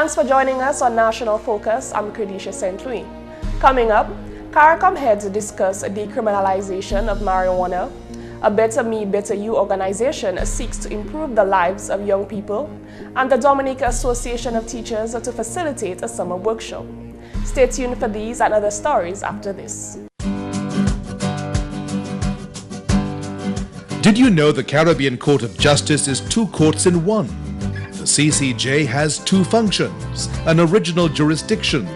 Thanks for joining us on National Focus. I'm Kerdisha St. Louis. Coming up, CARICOM Heads discuss decriminalisation of marijuana. A Better Me, Better You organization seeks to improve the lives of young people, and the Dominica Association of Teachers to facilitate a summer workshop. Stay tuned for these and other stories after this. Did you know the Caribbean Court of Justice is two courts in one? The CCJ has two functions: an original jurisdiction,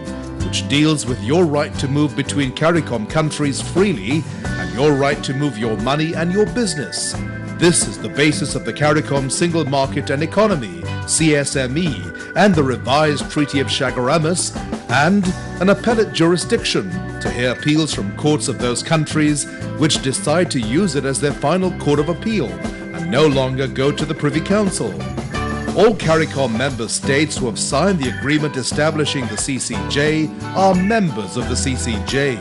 which deals with your right to move between CARICOM countries freely and your right to move your money and your business. This is the basis of the CARICOM Single Market and Economy, CSME, and the revised Treaty of Chaguaramas, and an appellate jurisdiction to hear appeals from courts of those countries which decide to use it as their final court of appeal and no longer go to the Privy Council. All CARICOM member states who have signed the agreement establishing the CCJ are members of the CCJ.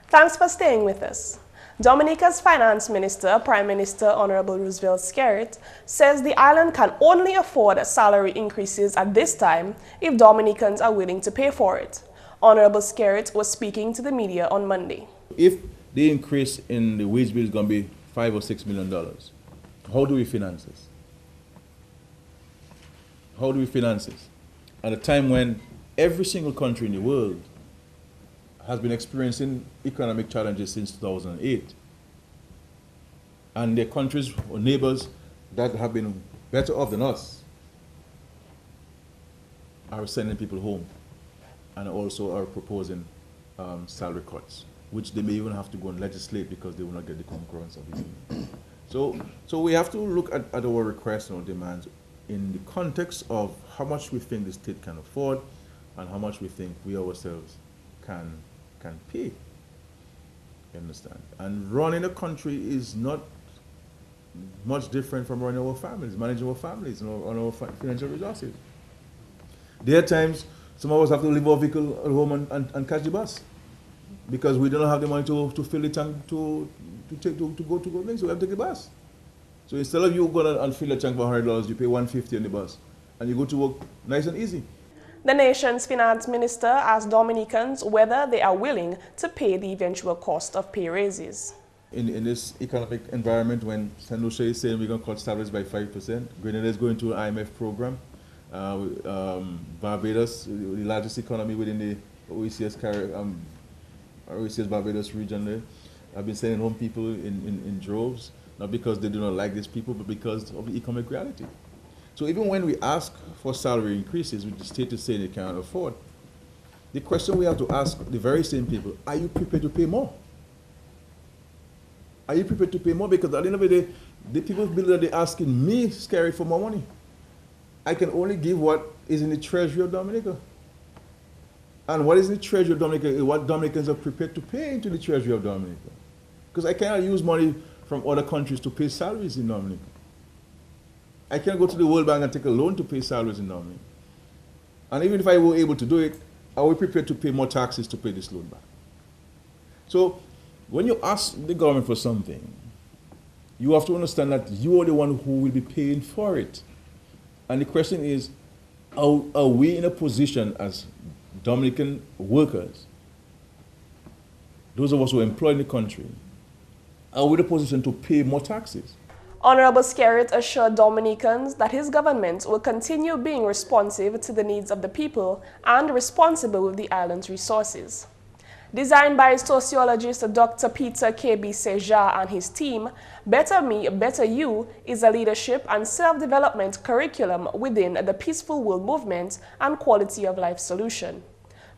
Thanks for staying with us. Dominica's Finance Minister, Prime Minister Honorable Roosevelt Skerrit, says the island can only afford salary increases at this time if Dominicans are willing to pay for it. Honorable Skerrit was speaking to the media on Monday. If the increase in the wage bill is going to be $5 or $6 million, how do we finance this? How do we finance this? At a time when every single country in the world has been experiencing economic challenges since 2008. And their countries or neighbors that have been better off than us are sending people home and also are proposing salary cuts, which they may even have to go and legislate because they will not get the concurrence of the union. So we have to look at our requests and our demands in the context of how much we think the state can afford and how much we think we ourselves can pay. You understand? And running a country is not much different from running our families, managing our families and our financial resources. There are times some of us have to leave our vehicle at home and catch the bus because we don't have the money to fill the tank to go things, so we have to take the bus. So instead of you going and fill a tank for $100, you pay $150 on the bus and you go to work nice and easy. The nation's finance minister asked Dominicans whether they are willing to pay the eventual cost of pay raises. In this economic environment, when St. Luce is saying we're going to cut salaries by 5%, Grenada is going to an IMF program, Barbados, the largest economy within the OECS Barbados region there, have been sending home people in droves, not because they do not like these people, but because of the economic reality. So even when we ask for salary increases, which the state is saying they cannot afford, the question we have to ask the very same people, are you prepared to pay more? Are you prepared to pay more? Because at the end of the day, the people that they're asking me scared for more money. I can only give what is in the treasury of Dominica. And what is in the treasury of Dominica is what Dominicans are prepared to pay into the treasury of Dominica. Because I cannot use money from other countries to pay salaries in Dominica. I can't go to the World Bank and take a loan to pay salaries in Dominica. And even if I were able to do it, are we prepared to pay more taxes to pay this loan back? So when you ask the government for something, you have to understand that you are the one who will be paying for it. And the question is, are we in a position as Dominican workers, those of us who are employed in the country, are we in a position to pay more taxes? Honorable Skerrit assured Dominicans that his government will continue being responsive to the needs of the people and responsible with the island's resources. Designed by sociologist Dr. Peter K.B. Seja and his team, Better Me, Better You is a leadership and self-development curriculum within the Peaceful World Movement and Quality of Life Solution.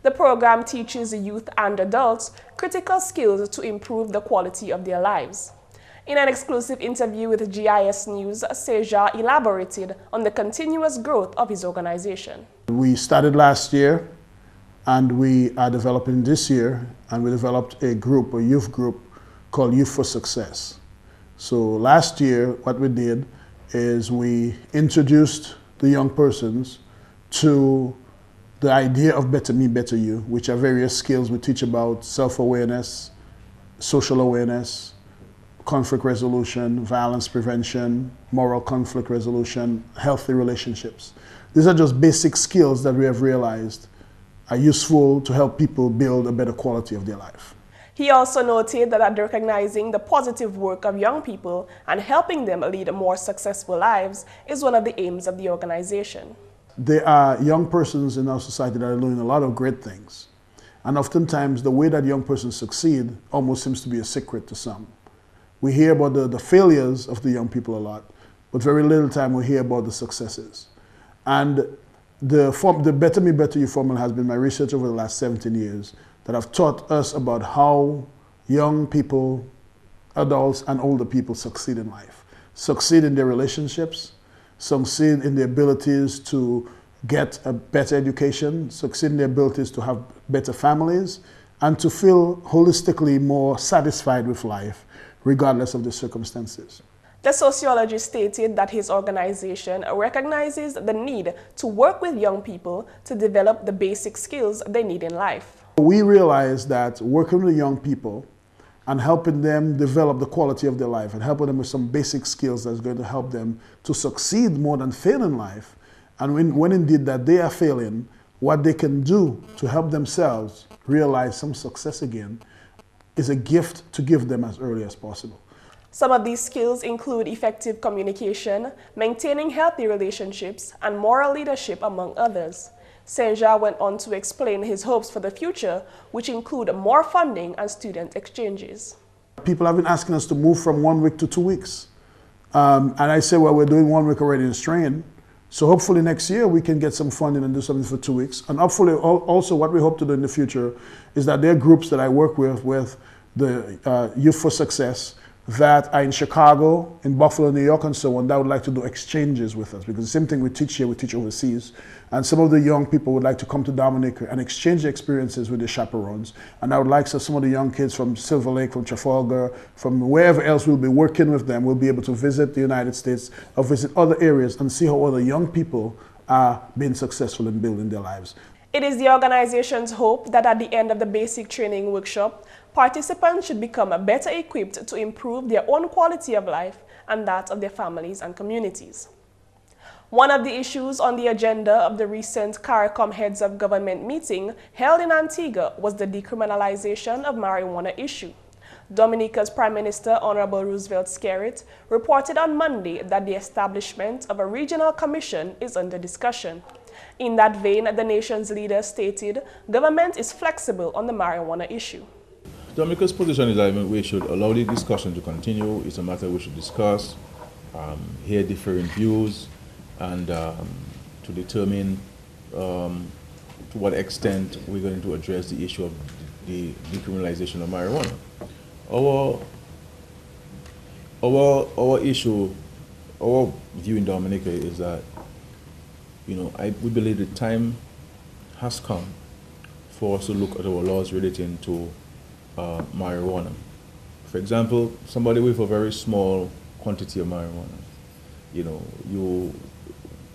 The program teaches youth and adults critical skills to improve the quality of their lives. In an exclusive interview with GIS News, Seja elaborated on the continuous growth of his organization. We started last year and we are developing this year, and we developed a group, a youth group called Youth for Success. So last year what we did is we introduced the young persons to the idea of Better Me, Better You, which are various skills we teach about: self-awareness, social awareness, conflict resolution, violence prevention, moral conflict resolution, healthy relationships. These are just basic skills that we have realized are useful to help people build a better quality of their life. He also noted that recognizing the positive work of young people and helping them lead more successful lives is one of the aims of the organization. There are young persons in our society that are doing a lot of great things. And oftentimes the way that young persons succeed almost seems to be a secret to some. We hear about the failures of the young people a lot, but very little time we hear about the successes. And the Better Me, Better You formula has been my research over the last 17 years that have taught us about how young people, adults and older people succeed in life. Succeed in their relationships, succeed in their abilities to get a better education, succeed in their abilities to have better families, and to feel holistically more satisfied with life, regardless of the circumstances. The sociologist stated that his organization recognizes the need to work with young people to develop the basic skills they need in life. We realize that working with young people and helping them develop the quality of their life and helping them with some basic skills that's going to help them to succeed more than fail in life. And when indeed that they are failing, what they can do to help themselves realize some success again is a gift to give them as early as possible. Some of these skills include effective communication, maintaining healthy relationships, and moral leadership, among others. Senja went on to explain his hopes for the future, which include more funding and student exchanges. People have been asking us to move from 1 week to 2 weeks. And I say, well, we're doing 1 week already in Strain. So hopefully next year we can get some funding and do something for 2 weeks. And hopefully also what we hope to do in the future is that there are groups that I work with the Youth for Success, that are in Chicago, in Buffalo, New York, and so on, that would like to do exchanges with us. Because the same thing we teach here, we teach overseas. And some of the young people would like to come to Dominica and exchange experiences with their chaperones. And I would like some of the young kids from Silver Lake, from Trafalgar, from wherever else we'll be working with them, we'll be able to visit the United States or visit other areas and see how other young people are being successful in building their lives. It is the organization's hope that at the end of the basic training workshop, participants should become better equipped to improve their own quality of life and that of their families and communities. One of the issues on the agenda of the recent CARICOM Heads of Government meeting held in Antigua was the decriminalization of marijuana issue. Dominica's Prime Minister, Honorable Roosevelt Skerrit, reported on Monday that the establishment of a regional commission is under discussion. In that vein, the nation's leader stated government is flexible on the marijuana issue. Dominica's position is that we should allow the discussion to continue. It's a matter we should discuss, hear differing views, and to determine to what extent we're going to address the issue of the decriminalization of marijuana. Our issue, our view in Dominica is that, we believe the time has come for us to look at our laws relating to marijuana. For example, somebody with a very small quantity of marijuana,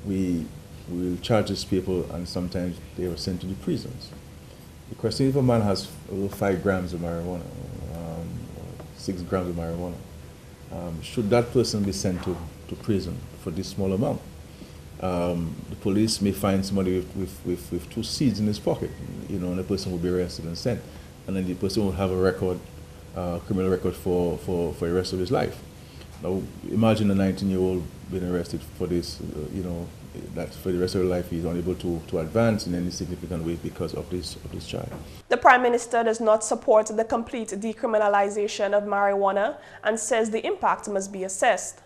we will charge these people and sometimes they are sent to the prisons. The question, if a man has 5 grams of marijuana, 6 grams of marijuana, should that person be sent to prison for this small amount? The police may find somebody with 2 seeds in his pocket, and the person will be arrested and sent. And then the person will have a record, criminal record for the rest of his life. Now, imagine a 19-year-old being arrested for this, that for the rest of his life he's unable to advance in any significant way because of this charge. The Prime Minister does not support the complete decriminalization of marijuana and says the impact must be assessed.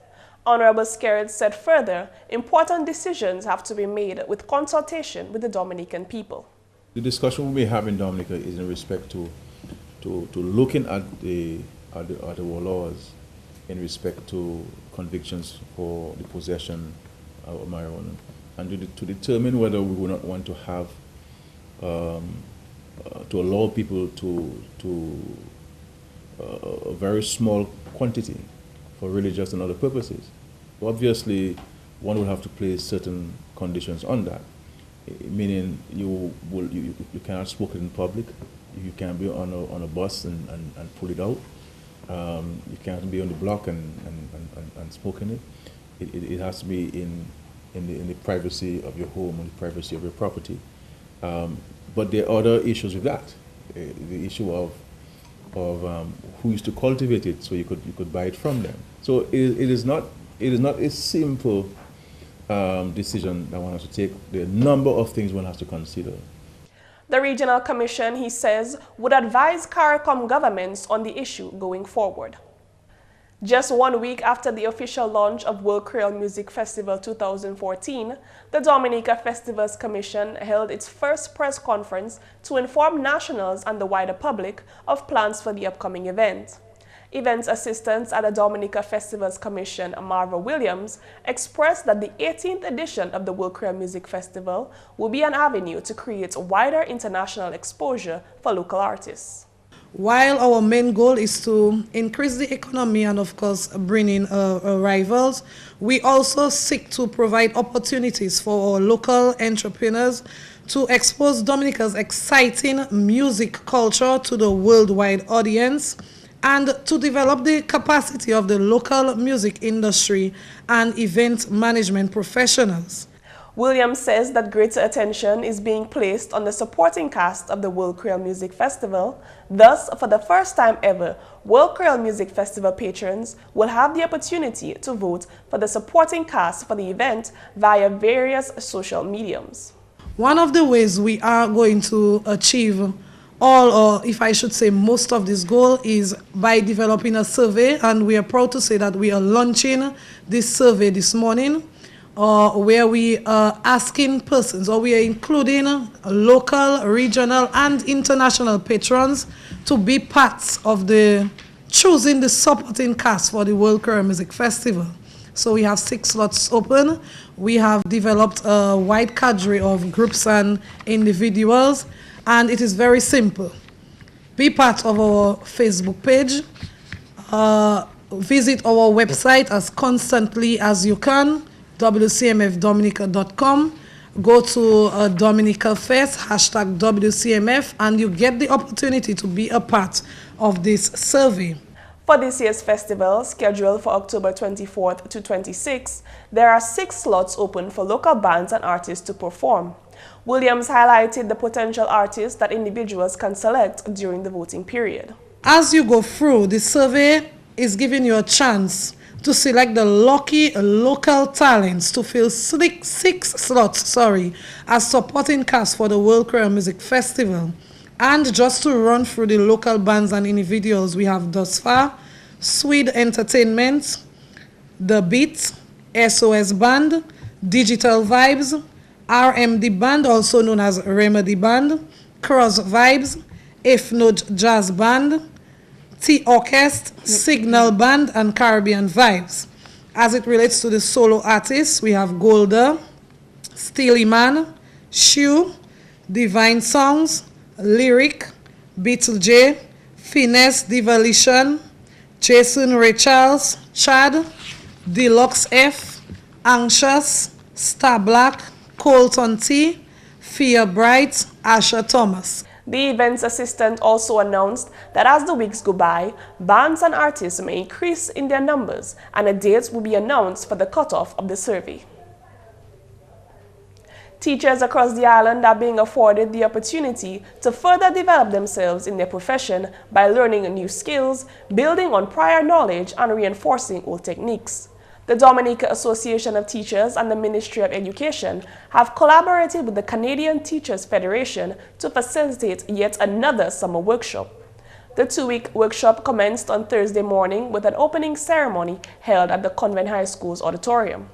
Honorable Skerrit said further, important decisions have to be made with consultation with the Dominican people. The discussion we may have in Dominica is in respect to looking at our laws in respect to convictions for the possession of marijuana, and to determine whether we would not want to have to allow people to a very small quantity for religious and other purposes. Obviously, one will have to place certain conditions on that. Meaning you cannot smoke it in public, you can't be on a bus and pull it out, You can't be on the block and smoking it. It has to be in the privacy of your home, and the privacy of your property. But there are other issues with that. The issue of who used to cultivate it, so you could buy it from them. So it is not a simple decision that one has to take. There are a number of things one has to consider. The Regional Commission, he says, would advise CARICOM governments on the issue going forward. Just 1 week after the official launch of World Creole Music Festival 2014, the Dominica Festivals Commission held its first press conference to inform nationals and the wider public of plans for the upcoming event. Events assistants at the Dominica Festivals Commission, Marva Williams, expressed that the 18th edition of the World Creole Music Festival will be an avenue to create wider international exposure for local artists. While our main goal is to increase the economy and, of course, bring in rivals, we also seek to provide opportunities for our local entrepreneurs to expose Dominica's exciting music culture to the worldwide audience, and to develop the capacity of the local music industry and event management professionals. Williams says that greater attention is being placed on the supporting cast of the World Creole Music Festival. Thus, for the first time ever, World Creole Music Festival patrons will have the opportunity to vote for the supporting cast for the event via various social mediums. One of the ways we are going to achieve all, or if I should say most of this goal, is by developing a survey, and we are proud to say that we are launching this survey this morning, where we are asking persons, or we are including local, regional, and international patrons to be parts of the choosing the supporting cast for the World Creole Music Festival. So we have 6 slots open. We have developed a wide cadre of groups and individuals, and it is very simple. Be part of our Facebook page. Visit our website as constantly as you can, wcmfdominica.com. Go to Dominica Fest, #WCMF, and you get the opportunity to be a part of this survey. For this year's festival, scheduled for October 24th to 26th, there are 6 slots open for local bands and artists to perform. Williams highlighted the potential artists that individuals can select during the voting period. As you go through, the survey is giving you a chance to select the lucky local talents to fill 6 slots as supporting cast for the World Creole Music Festival. And just to run through the local bands and individuals we have thus far: Swede Entertainment, The Beat, SOS Band, Digital Vibes, RMD Band, also known as Remedy Band, Cross Vibes, If Note Jazz Band, T Orchestra, Signal Band, and Caribbean Vibes. As it relates to the solo artists, we have Golda, Steely Man, Shoe, Divine Songs, Lyric, Beetle J, Finesse Devolution, Jason Ray Charles, Chad, Deluxe F, Anxious, Star Black, Colton T, Fia Bright, Asha Thomas. The events assistant also announced that as the weeks go by, bands and artists may increase in their numbers, and a date will be announced for the cutoff of the survey. Teachers across the island are being afforded the opportunity to further develop themselves in their profession by learning new skills, building on prior knowledge, and reinforcing old techniques. The Dominica Association of Teachers and the Ministry of Education have collaborated with the Canadian Teachers Federation to facilitate yet another summer workshop. The 2-week workshop commenced on Thursday morning with an opening ceremony held at the Convent High School's auditorium.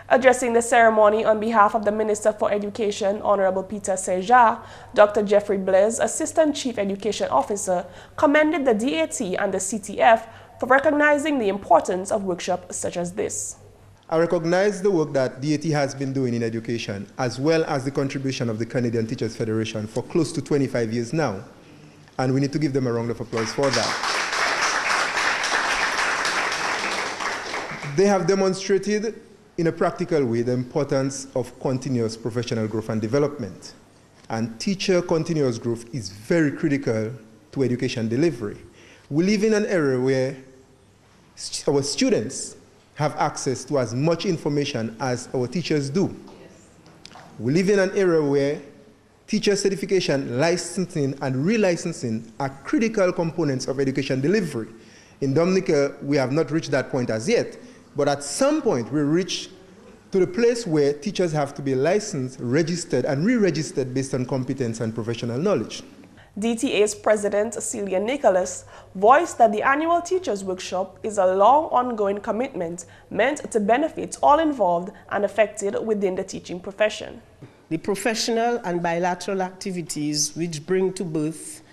Addressing the ceremony on behalf of the Minister for Education, Honorable Peter Seja, Dr. Jeffrey Blaise, Assistant Chief Education Officer, commended the DAT and the CTF for recognizing the importance of workshops such as this. I recognize the work that DAT has been doing in education, as well as the contribution of the Canadian Teachers Federation for close to 25 years now, and we need to give them a round of applause for that. They have demonstrated in a practical way the importance of continuous professional growth and development, and teacher continuous growth is very critical to education delivery. We live in an era where our students have access to as much information as our teachers do. We live in an era where teacher certification, licensing, and relicensing are critical components of education delivery. In Dominica, we have not reached that point as yet, but at some point we reach to the place where teachers have to be licensed, registered, and re-registered based on competence and professional knowledge. DTA's President Celia Nicholas voiced that the annual Teachers Workshop is a long ongoing commitment meant to benefit all involved and affected within the teaching profession. The professional and bilateral activities which bring to birth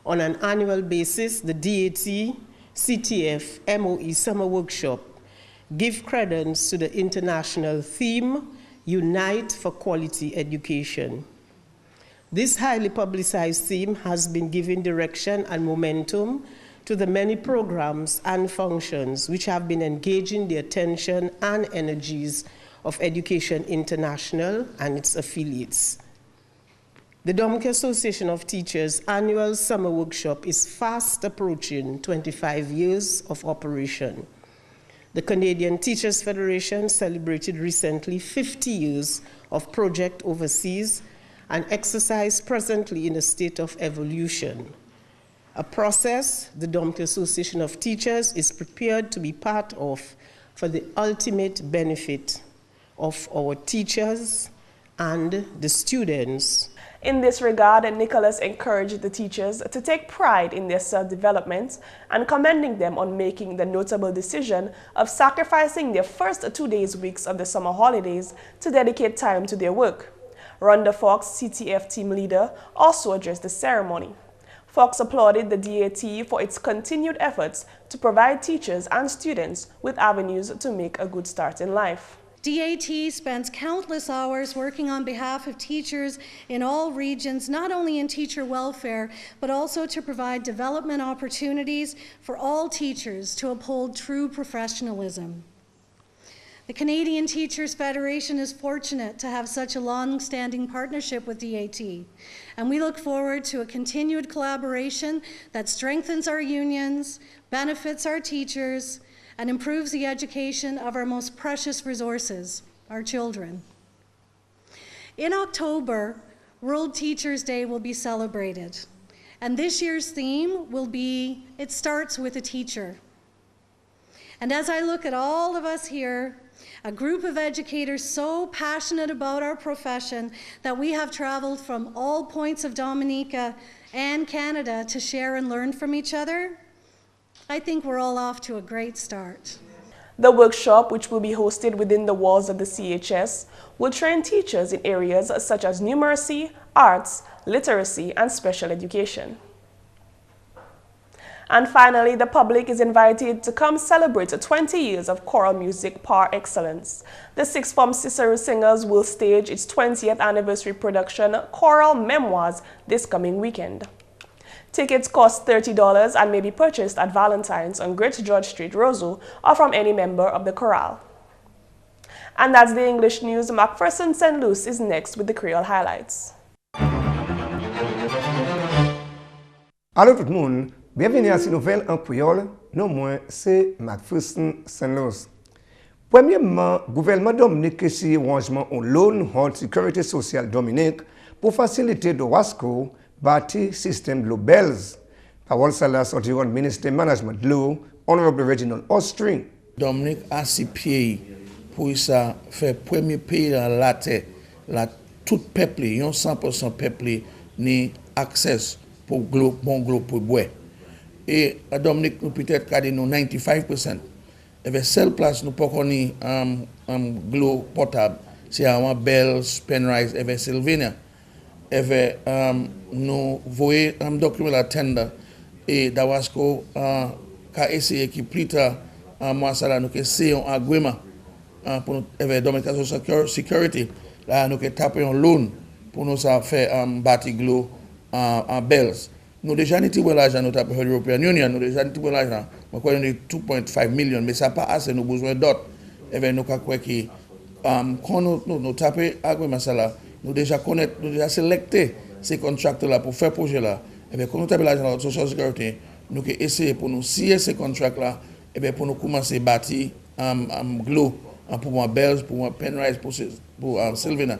on an annual basis the DAT, CTF, MOE Summer Workshop give credence to the international theme, Unite for Quality Education. This highly publicized theme has been given direction and momentum to the many programs and functions which have been engaging the attention and energies of Education International and its affiliates. The Dominica Association of Teachers annual summer workshop is fast approaching 25 years of operation. The Canadian Teachers Federation celebrated recently 50 years of project overseas, an exercise presently in a state of evolution. A process the Dominica Association of Teachers is prepared to be part of for the ultimate benefit of our teachers and the students. In this regard, Nicholas encouraged the teachers to take pride in their self-development and commending them on making the notable decision of sacrificing their first 2 days weeks of the summer holidays to dedicate time to their work. Rhonda Fox, CTF team leader, also addressed the ceremony. Fox applauded the DAT for its continued efforts to provide teachers and students with avenues to make a good start in life. DAT spends countless hours working on behalf of teachers in all regions, not only in teacher welfare, but also to provide development opportunities for all teachers to uphold true professionalism. The Canadian Teachers Federation is fortunate to have such a long-standing partnership with DAT, and we look forward to a continued collaboration that strengthens our unions, benefits our teachers, and improves the education of our most precious resources, our children. In October, World Teachers Day will be celebrated, and this year's theme will be, It Starts with a Teacher. And as I look at all of us here, a group of educators so passionate about our profession that we have traveled from all points of Dominica and Canada to share and learn from each other, I think we're all off to a great start. The workshop, which will be hosted within the walls of the CHS, will train teachers in areas such as numeracy, arts, literacy, and special education. And finally, the public is invited to come celebrate 20 years of choral music par excellence. The sixth form Cicero Singers will stage its 20th anniversary production, Choral Memoirs, this coming weekend. Tickets cost $30 and may be purchased at Valentine's on Great George Street, Roseau, or from any member of the chorale. And that's the English news. McPherson St. Luce is next with the Creole highlights. Allô tout le monde, bienvenue à cette nouvelle en créole. Non moins, c'est McPherson St. Luce. Premièrement, le gouvernement Dominique est un arrangement en loan Hard Sécurité sociale Dominique pour faciliter le WASCO bâti système de l'eau Bells. Parole celle-là sortie du ministre management de l'eau, Honorable Reginald Ostring. Dominique a six pieds pour ça faire premier pays dans la terre, la tout peuple, 100% peuple ni accès pour bon groupe pour boire. Et à Dominique nous peut-être garder nous 95%. Et la seule place nous pas connait glow potable, c'est à Bells, Penrise et Sylvania. Et nous voyons un document la tender et d'Awasco qu'a essayé qui plus tard moi ça là nous que c'est un agreement pour nous avec Dominica Association of Security là nous que taper un loan pour nous ça faire bâti glow en Bells. Nous déjà n'était pas l'argent nous taper European Union, nous déjà n'était pas l'argent. Moi quoi 2.5 million mais ça pas assez nous besoin d'autres. Et nous quoi qui quand nous taper agreement ça là nous déjà connaître, nous déjà sélecté ces contracteurs là pour faire projet là. Et bien quand nous tapons l'argent de la Social Security, nous que essayer pour nous signer ce contrat là et bien pour nous commencer bâtir Glo pour moi Bells pour moi Penrise pour Sylvina.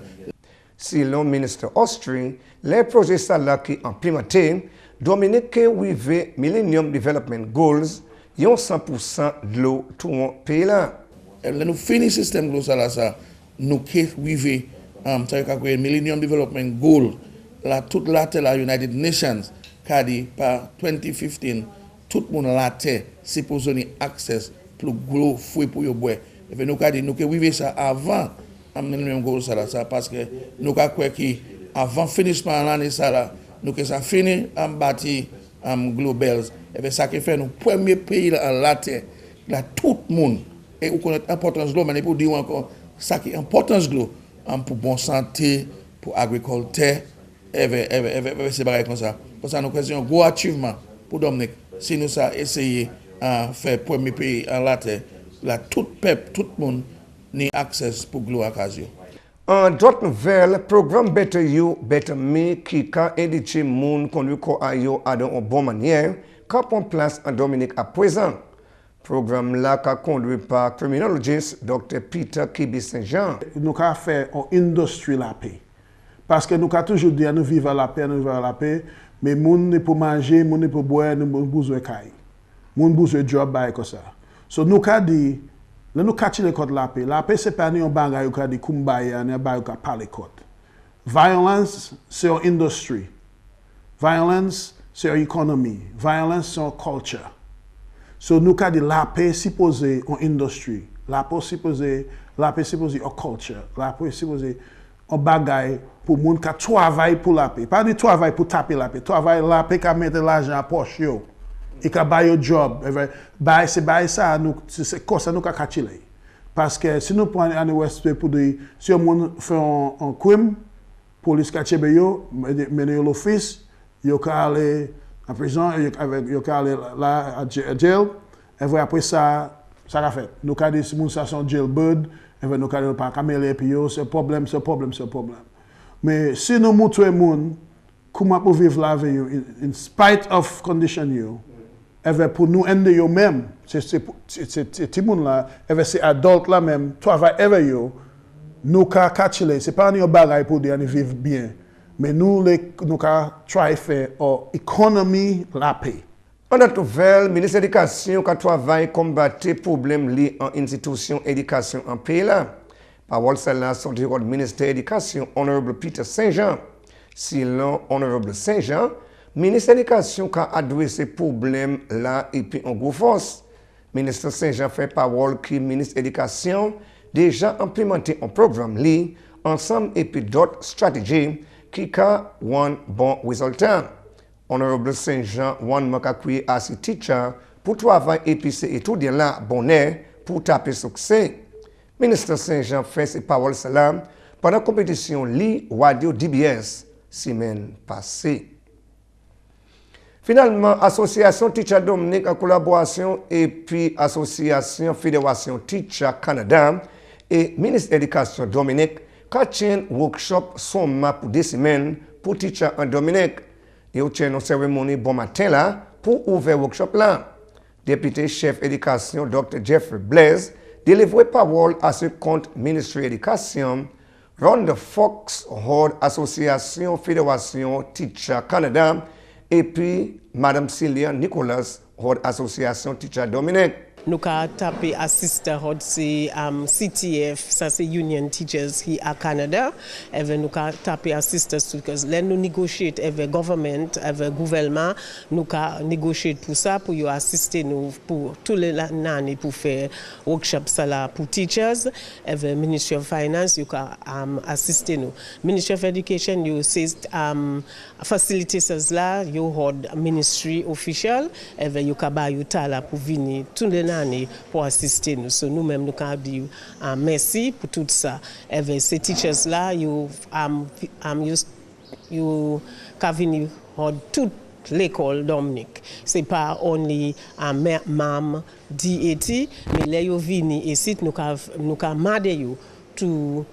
Selon le ministre Austrie, les projets là qui implémentés, Dominique Wive Millennium Development Goals, ils ont 100% de l'eau tout le pays là. Nous finissons le système Glo ça, nous qui Wive Millennium Development Goal, là toute la terre la United Nations, car par 2015, tout le monde la terre supposé avoir accès pour Glo fouet pour yo boire. Et puis nous avons dit nous que Wive ça avant. Millennium Goal ça parce que nous avons que avant finissement de l'année ça nous que ça fini en bâti Globals et bien ça qui fait nous premier pays en la terre là tout le monde et on connaît l'importance de l'eau mais pour dire encore ça qui importance de l'eau pour bonne santé pour agriculture et c'est pareil comme ça pour ça nous question gros achievement pour Dominique si nous ça essayer faire premier pays en la terre là tout peuple tout le monde ni accès pour Glo Acasio. En d'autres nouvelles, programme Better You, Better Me, qui a indiqué moun conduit ko ayo à une bonne manière, qu'a en place en Dominique à présent. Programme là qu'a conduit par criminologiste Dr. Peter Kibi Saint-Jean. Nous avons fait une industrie la paix. Parce que nous avons toujours dit nous vivons la paix, mais moun ne pour manger, moun ne pour boire, nous avons besoin de caille. Moun besoin de job comme ça. So nous avons dit là nous catchons les codes la paix. La paix c'est pas un bagage qui dit kumbaya, un bagage qui parle code. Violence c'est une industrie. Violence c'est une économie. Violence c'est une culture. So nous avons dit la paix supposée une industrie. La paix supposée une culture. La paix supposée un bagage pour moun qui travaille pour la paix. Pas du travail pour taper la paix. Travail la paix qui mettre l'argent à poche yo. Et qui a un job, c'est ça, c'est comme ça nous avons catché. Parce que si nous prenons un ouest pour dire, si on fait un crime, police catché, mener l'office, il peut aller en prison, il peut aller là à jail, et après ça, ça l'a fait. Nous avons dit, si nous sommes jailbird, nous avons pas caméler, puis c'est un problème. Mais si nous montrons les gens, comment pour vivre la vie, in spite of condition, pour nous aider eux-mêmes, c'est tout le monde là, c'est adultes là même, travail avec eux, nous avons catché, ce n'est pas un bagage pour dire qu'ils vivent bien, mais nous avons travaillé faire l'économie la paix. En notre nouvelle, le ministre de l'Éducation qui travaille combattre les problèmes liés en institution d'éducation en pays là. Parole celle-là sont du ministère de l'Éducation, Honorable Peter Saint-Jean. Selon Honorable Saint-Jean, le ministre de l'Éducation a adressé ces problèmes là et puis en gros force. Le ministre Saint-Jean fait parole que le ministre de l'Éducation déjà implémenté un programme li ensemble et puis d'autres stratégies qui a un bon résultat. Honorable Saint-Jean, one m'a crié à ses teachers pour travailler et puis ces étudiants là bonheur pour taper succès. Le ministre Saint-Jean fait ses paroles là pendant la compétition li radio DBS semaine passée. Finalement, Association Teacher Dominica en collaboration et puis Association Fédération Teacher Canada et Ministre de l'Éducation Dominique qui tient workshop somma pour 2 semaines pour teacher en Dominique. Et au tient une cérémonie bon matin là pour ouvrir workshop là. Député chef éducation Dr. Jeffrey Blaise délivre parole à ce compte ministre de l'Éducation. Ronda Fox, Horde Association Fédération Teacher Canada et puis Madame Celia Nicolas, Horde Association Teacher Dominique. Nous avons tapé assistant c'est CTF, ça c'est Union Teachers qui à Canada. Et nous avons tapé assistant parce que nous négocions avec le gouvernement, nous avons négocié pour ça, pour assister nous pour tous les années pour faire workshop ça pour teachers. Et le Ministry of Finance, nous avons assisté nous. Ministry of Education, nous avons facilité ça, nous avons ministry official, et nous avons pour venir tous les pour assister nous. So nous-mêmes, nous avons dit merci pour tout ça. Et ces teachers-là, ils ont venir toute l'école Dominique. Ce n'est pas only MAM, DAT, mais là, ils viennent ici, nous avons demandé to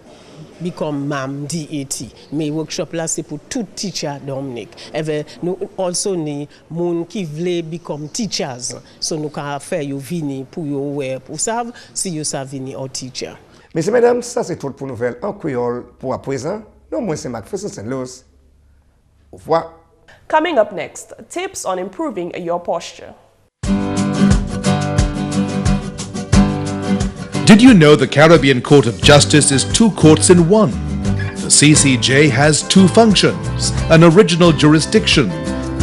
become MAM DAT. Mais workshop là c'est pour tout teacher Dominique. Nous also ni moun qui vle become teachers. So nous can faire yo vini pour yo ouais pour savoir si yo sa vini or teacher. Messieurs, mesdames, ça c'est tout pour nouvelles en créole pour à présent. Non, moi c'est McPherson St. Luce. Au revoir. Coming up next, tips on improving your posture. Did you know the Caribbean Court of Justice is two courts in one? The CCJ has two functions, an original jurisdiction,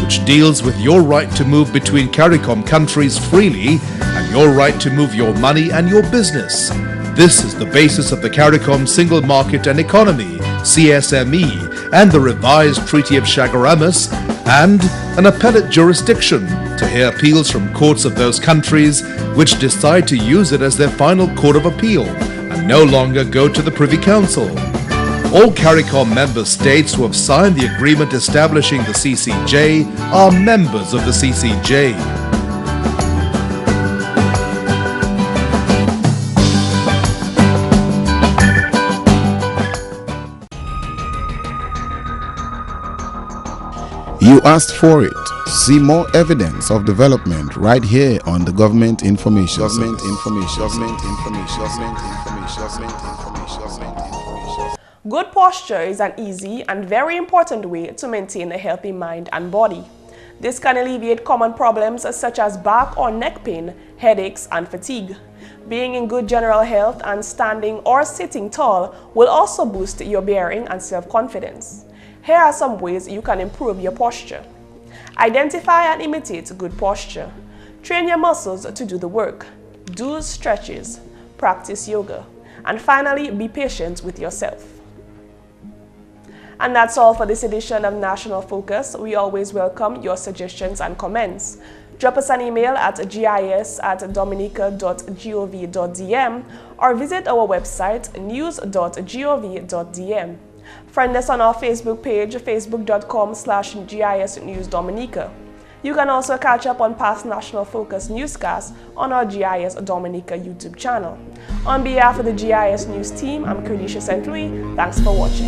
which deals with your right to move between CARICOM countries freely and your right to move your money and your business. This is the basis of the CARICOM Single Market and Economy, CSME, and the revised Treaty of Chaguaramas, and an appellate jurisdiction to hear appeals from courts of those countries which decide to use it as their final court of appeal and no longer go to the Privy Council. All CARICOM member states who have signed the agreement establishing the CCJ are members of the CCJ. You asked for it. See more evidence of development right here on the Government Information. Good posture is an easy and very important way to maintain a healthy mind and body. This can alleviate common problems such as back or neck pain, headaches, and fatigue. Being in good general health and standing or sitting tall will also boost your bearing and self-confidence. Here are some ways you can improve your posture. Identify and imitate good posture. Train your muscles to do the work. Do stretches. Practice yoga. And finally, be patient with yourself. And that's all for this edition of National Focus. We always welcome your suggestions and comments. Drop us an email at gis@dominica.gov.dm or visit our website news.gov.dm. Friend us on our Facebook page, facebook.com/GIS News Dominica. You can also catch up on past National Focus newscasts on our GIS Dominica YouTube channel. On behalf of the GIS News team, I'm Kerdisha St. Louis. Thanks for watching.